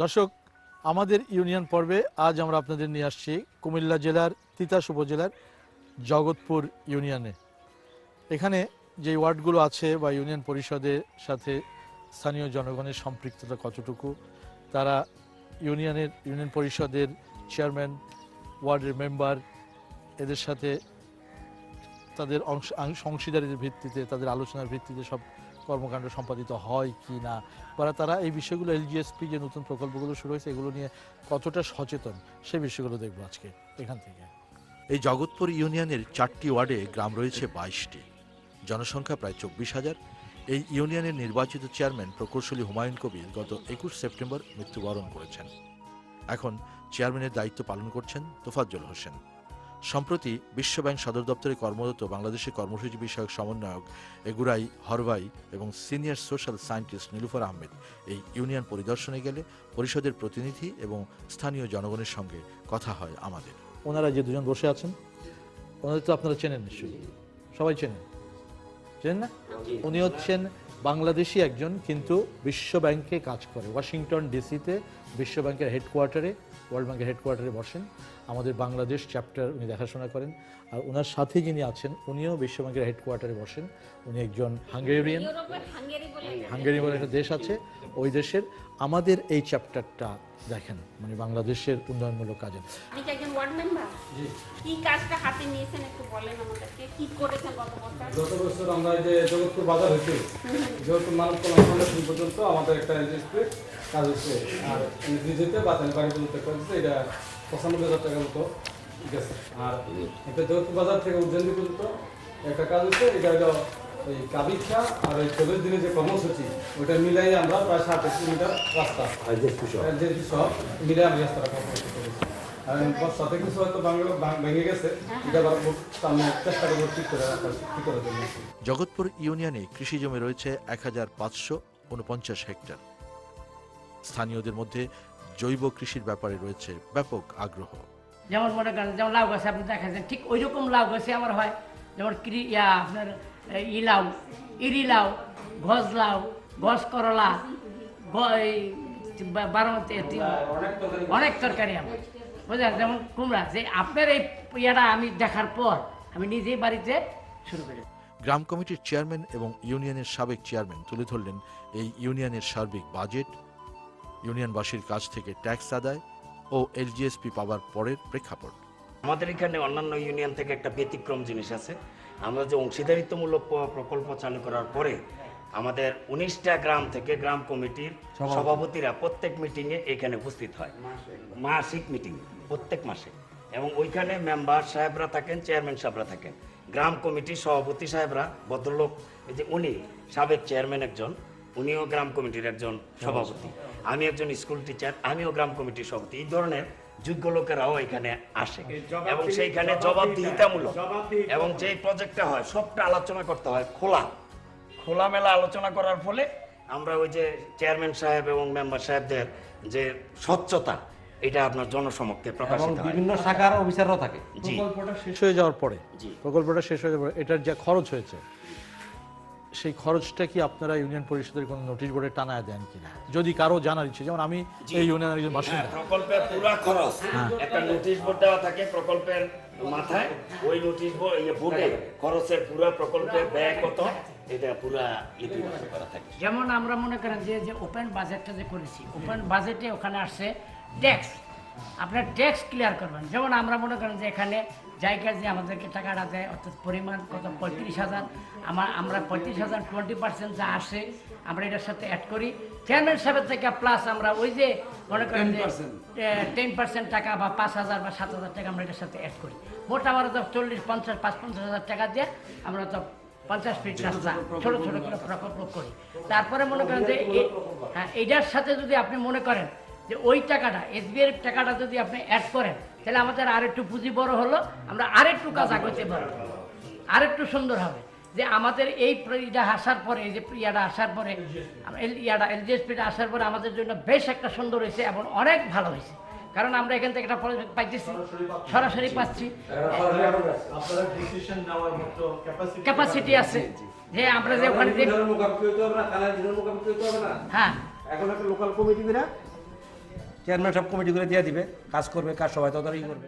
দর্শক, আমাদের ইউনিয়ন পর্বে আজ আমরা আপনাদের নিয়ে আসছি কুমিল্লা জেলার তিতাস উপজেলার জগৎপুর ইউনিয়নে। এখানে যে ওয়ার্ডগুলো আছে বা ইউনিয়ন পরিষদের সাথে স্থানীয় জনগণের সম্পৃক্ততা কতটুকু, তারা ইউনিয়ন পরিষদের চেয়ারম্যান, ওয়ার্ডের মেম্বার, এদের সাথে তাদের অংশীদারির ভিত্তিতে, তাদের আলোচনার ভিত্তিতে সব কর্মকাণ্ড সম্পাদিত হয় কি না, বা তারা এই বিষয়গুলো এলজিএসপি যে নতুন প্রকল্পগুলো শুরু হয়েছে এগুলো নিয়ে কতটা সচেতন, সেই বিষয়গুলো দেখবো আজকে এখান থেকে। এই জগৎপুর ইউনিয়নের 4টি ওয়ার্ডে গ্রাম রয়েছে 22টি, জনসংখ্যা প্রায় 24,000। এই ইউনিয়নের নির্বাচিত চেয়ারম্যান প্রকৌশলী হুমায়ুন কবির গত 21 সেপ্টেম্বর মৃত্যুবরণ করেছেন। এখন চেয়ারম্যানের দায়িত্ব পালন করছেন তোফাজ্জল হোসেন। সম্প্রতি বিশ্বব্যাংক সদর দপ্তরে কর্মরত বাংলাদেশের কর্মসূচি বিষয়ক সমন্বয়ক এগুরাই হরবাই এবং senior social scientist Nilufar Ahmed এই ইউনিয়ন পরিদর্শনে গেলে পরিষদের প্রতিনিধি এবং স্থানীয় জনগণের সঙ্গে কথা হয় আমাদের। ওনারা যে দুজন বসে আছেন, ওনাদের তো আপনারা চেনেন নিশ্চয়ই, সবাই চেনেন না? উনি হচ্ছেন বাংলাদেশি একজন, কিন্তু বিশ্ব ব্যাংকে কাজ করে। ওয়াশিংটন ডিসিতে বিশ্ব ব্যাংকের হেডকোয়ার্টারে, ওয়ার্ল্ড ব্যাংকের হেডকোয়ার্টারে বসেন, আমাদের বাংলাদেশ চ্যাপ্টার উনি দেখাশোনা করেন। আর ওনার সাথে যিনি আছেন উনিও বিশ্ব ব্যাংকের হেডকোয়ার্টারে বসেন। উনি একজন হাঙ্গেরিয়ান, হাঙ্গেরি বলে একটা দেশ আছে, ওই দেশের আমাদের এই চ্যাপ্টারটা দেখেন, মানে বাংলাদেশের উন্নয়নমূলক কাজে। আপনি কি একজন ওয়ার্ড মেম্বার? জি। কি কাজটা হাতে নিয়েছেন একটু বলেন আমাদেরকে, কি করেছেন গত বছর? গত বছর আমরা যে জগৎপুর বাজার হয়েছে, জগৎপুর মানব কল্যাণ ফাউন্ডেশন পর্যন্ত আমাদের একটা এনজিওতে কাজ হচ্ছে, আর এনজিওতে বাতানি বাড়ি পর্যন্ত কাজ হচ্ছে। এটা 95,000 টাকার মতো গেছে। আর এটা জগৎপুর বাজার থেকে উজ্জয়নী পর্যন্ত একটা কাজ হচ্ছে। এটা হলো ওই কাবিক্ষা আর ওই 24 দিনের যে কর্মসূচি, ওটা মিলাই আমরা প্রায় 7 কিলোমিটার রাস্তা সব মিলাই আমি রাস্তাটা করেছি। আর বর্ষাতে কিছু হয়তো ভেঙে গেছে, এটা আমি চেষ্টা করবো ঠিক করার জন্য। জগৎপুর ইউনিয়নে কৃষি জমি রয়েছে 1549 হেক্টর। স্থানীয়দের মধ্যে জৈব কৃষির ব্যাপারে রয়েছে ব্যাপক আগ্রহ। যেমন মনে করেন, যেমন লাউ গাছে আপনি দেখাচ্ছেন, ঠিক ওই রকম লাউ গাছে আমার হয়, যেমন আপনার লাউ, ইরি লাউ, গজ লাউ, গজ করলা, বারোমাতি, অনেক তরকারি আমার বুঝলেন। যেমন কুমড়া, যে আপনার এই ইয়াটা আমি দেখার পর আমি নিজেই বাড়িতে শুরু করি। গ্রাম কমিটির চেয়ারম্যান এবং ইউনিয়নের সাবেক চেয়ারম্যান তুলে ধরলেন এই ইউনিয়নের সার্বিক বাজেট, ইউনিয়নবাসীর কাছ থেকে ট্যাক্স আদায় ও এলজিএসপি পাওয়ার পরের প্রেক্ষাপট। আমাদের এখানে অন্যান্য ইউনিয়ন থেকে একটা ব্যতিক্রম জিনিস আছে। আমরা যে অংশীদারিত্বমূলক প্রকল্প চালু করার পরে আমাদের 19টা গ্রাম থেকে গ্রাম কমিটির সভাপতিরা প্রত্যেক মিটিংয়ে এখানে উপস্থিত হয়, মাসিক মিটিং প্রত্যেক মাসে। এবং ওইখানে মেম্বার সাহেবরা থাকেন, চেয়ারম্যান সাহেবরা থাকেন, গ্রাম কমিটির সভাপতি সাহেবরা, ভদ্রলোক, এই যে উনি সাবেক চেয়ারম্যান একজন, উনিও গ্রাম কমিটির একজন সভাপতি, আমি একজন স্কুল টিচার, আমিও গ্রাম কমিটির সভাপতি। এই ধরনের যোগ্য লোকেরাও এখানে আসে এবং সেইখানে জবাবদিহিতামূলক এবং যে প্রজেক্টটা হয় সবটা আলোচনা করতে হয় খোলামেলা আলোচনা করার ফলে আমরা ওই যে চেয়ারম্যান সাহেব এবং মেম্বার সাহেবদের যে স্বচ্ছতা, এটা আপনার জনসমক্ষে প্রকাশিত হয়। বিভিন্ন শাখার অফিসাররা থাকে। প্রকল্পটা শেষ হয়ে যাওয়ার পরে, এটার যে খরচ হয়েছে, সেই খরচটা কি আপনারা ইউনিয়ন পরিষদের কোনো নোটিশ বোর্ডে টানায় দেন কিনা, যদি কারো জানার ইচ্ছে? যেমন আমি এই ইউনিয়নের একজন বাসিন্দা, প্রকল্পের পুরো খরচ একটা নোটিশ বোর্ড দেওয়া থাকে প্রকল্পের মাথায়, ওই নোটিশ বোর্ডে খরচের পুরো প্রকল্পের ব্যয় কত, এটা পুরো লিপিবদ্ধ করা থাকে। যেমন আমরা মনে করেন যে ওপেন বাজেটটা যে করেছি, ওপেন বাজেটে ওখানে আসছে ট্যাক্স, আপনার ট্যাক্স ক্লিয়ার করবেন। যেমন আমরা মনে করেন যে এখানে জায়গা যে আমাদেরকে টাকাটা দেয়, অর্থাৎ পরিমাণ কত 35,000, আমরা 35,000 20% যা আসে আমরা এটার সাথে অ্যাড করি চেয়ারম্যান সাহেবের থেকে, প্লাস আমরা ওই যে মনে করেন 10% টাকা বা 5,000 বা 7,000 টাকা আমরা এটার সাথে অ্যাড করি। মোট আমরা তো 40-50-50,000 টাকা দিয়ে আমরা তো 50 ফিট রাস্তা ছোটো ছোটো করে প্রকল্প করি। তারপরে মনে করেন যে হ্যাঁ, এইটার সাথে যদি আপনি মনে করেন যে ওই টাকাটা, এসবিআই টাকাটা যদি আপনি অ্যাড করেন, তাহলে আমাদের আরেকটু পুঁজি বড় হলো, আমরা আরেকটু কাজ আগাতে পারবো, আরেকটু সুন্দর হবে। যে আমাদের এই ইটা আসার পরে, এই যে ইয়াটা আসার পরে, এলজিএসপিটা আসার পরে আমাদের জন্য বেশ একটা সুন্দর হয়েছে এবং অনেক ভালো হয়েছে। কারণ আমরা এখান থেকে একটা পাইতেছি, সরাসরি পাচ্ছি, ক্যাপাসিটি আছে যে আমরা যে ওখানে হ্যাঁ, এখন একটা লোকাল কমিটি চেয়ারম্যান সব কমিটিগুলো দিয়ে দিবে, কাজ করবে, কাজ সবাই তদারকি করবে।